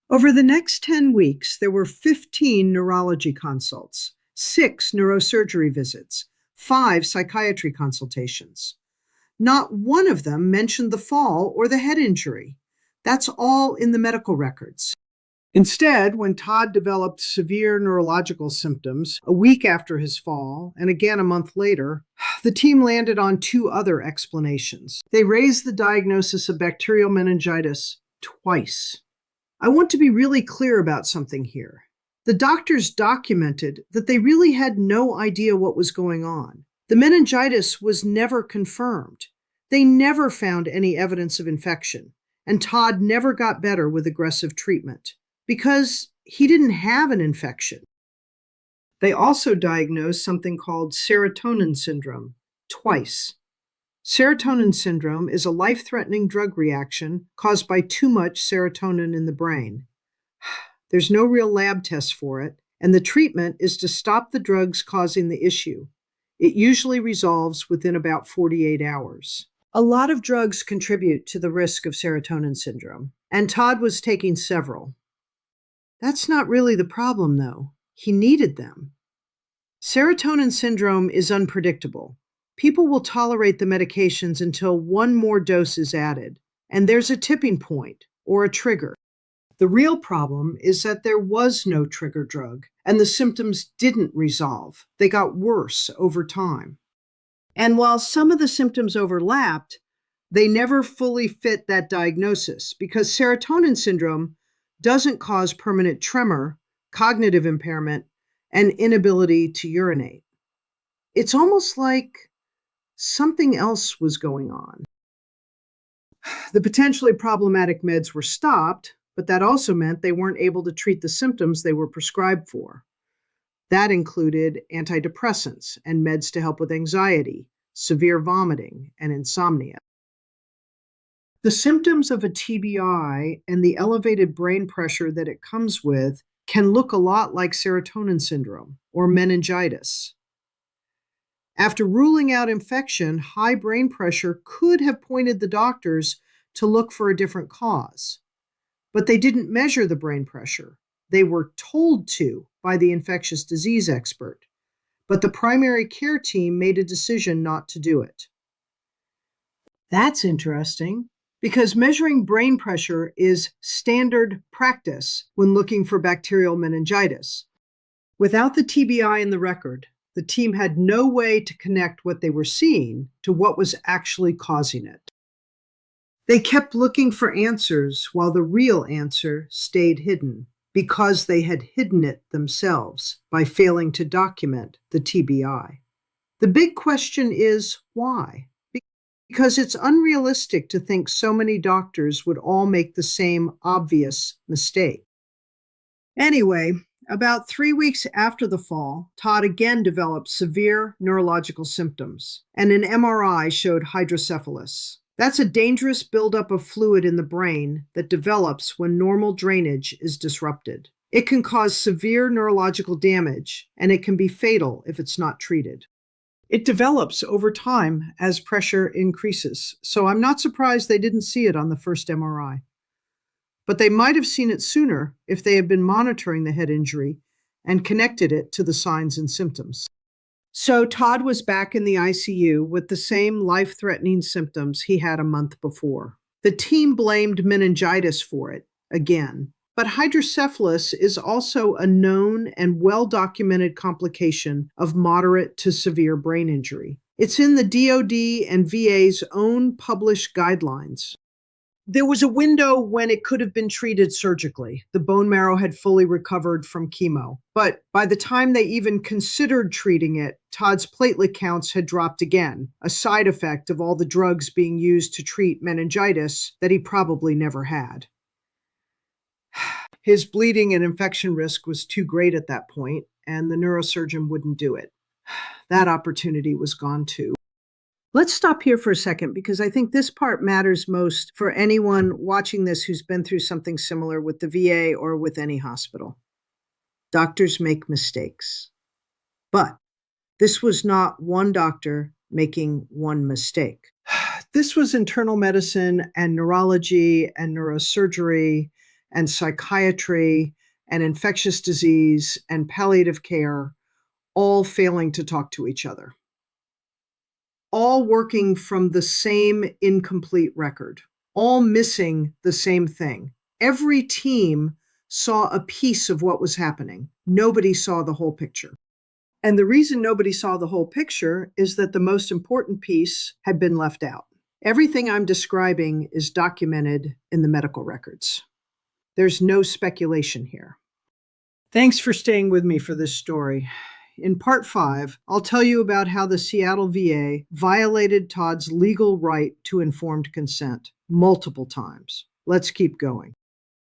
Over the next 10 weeks, there were 15 neurology consults, 6 neurosurgery visits, 5 psychiatry consultations. Not one of them mentioned the fall or the head injury. That's all in the medical records. Instead, when Todd developed severe neurological symptoms a week after his fall, and again a month later, the team landed on 2 other explanations. They raised the diagnosis of bacterial meningitis twice. I want to be really clear about something here. The doctors documented that they really had no idea what was going on. The meningitis was never confirmed. They never found any evidence of infection, and Todd never got better with aggressive treatment because he didn't have an infection. They also diagnosed something called serotonin syndrome twice. Serotonin syndrome is a life-threatening drug reaction caused by too much serotonin in the brain. There's no real lab test for it, and the treatment is to stop the drugs causing the issue. It usually resolves within about 48 hours. A lot of drugs contribute to the risk of serotonin syndrome, and Todd was taking several. That's not really the problem, though. He needed them. Serotonin syndrome is unpredictable. People will tolerate the medications until one more dose is added, and there's a tipping point or a trigger. The real problem is that there was no trigger drug, and the symptoms didn't resolve. They got worse over time. And while some of the symptoms overlapped, they never fully fit that diagnosis because serotonin syndrome doesn't cause permanent tremor, cognitive impairment, and inability to urinate. It's almost like something else was going on. The potentially problematic meds were stopped, but that also meant they weren't able to treat the symptoms they were prescribed for. That included antidepressants and meds to help with anxiety, severe vomiting, and insomnia. The symptoms of a TBI and the elevated brain pressure that it comes with can look a lot like serotonin syndrome or meningitis. After ruling out infection, high brain pressure could have pointed the doctors to look for a different cause. But they didn't measure the brain pressure. They were told to by the infectious disease expert. But the primary care team made a decision not to do it. That's interesting, because measuring brain pressure is standard practice when looking for bacterial meningitis. Without the TBI in the record, the team had no way to connect what they were seeing to what was actually causing it. They kept looking for answers while the real answer stayed hidden, because they had hidden it themselves by failing to document the TBI. The big question is why? Because it's unrealistic to think so many doctors would all make the same obvious mistake. Anyway, about 3 weeks after the fall, Todd again developed severe neurological symptoms, and an MRI showed hydrocephalus. That's a dangerous buildup of fluid in the brain that develops when normal drainage is disrupted. It can cause severe neurological damage, and it can be fatal if it's not treated. It develops over time as pressure increases, so I'm not surprised they didn't see it on the first MRI. But they might have seen it sooner if they had been monitoring the head injury and connected it to the signs and symptoms. So Todd was back in the ICU with the same life-threatening symptoms he had a month before. The team blamed meningitis for it, again. But hydrocephalus is also a known and well-documented complication of moderate to severe brain injury. It's in the DoD and VA's own published guidelines. There was a window when it could have been treated surgically. The bone marrow had fully recovered from chemo. But by the time they even considered treating it, Todd's platelet counts had dropped again, a side effect of all the drugs being used to treat meningitis that he probably never had. His bleeding and infection risk was too great at that point, and the neurosurgeon wouldn't do it. That opportunity was gone too. Let's stop here for a second because I think this part matters most for anyone watching this who's been through something similar with the VA or with any hospital. Doctors make mistakes. But this was not one doctor making one mistake. This was internal medicine and neurology and neurosurgery and psychiatry and infectious disease and palliative care all failing to talk to each other, all working from the same incomplete record, all missing the same thing. Every team saw a piece of what was happening. Nobody saw the whole picture. And the reason nobody saw the whole picture is that the most important piece had been left out. Everything I'm describing is documented in the medical records. There's no speculation here. Thanks for staying with me for this story. In part 5, I'll tell you about how the Seattle VA violated Todd's legal right to informed consent multiple times. Let's keep going.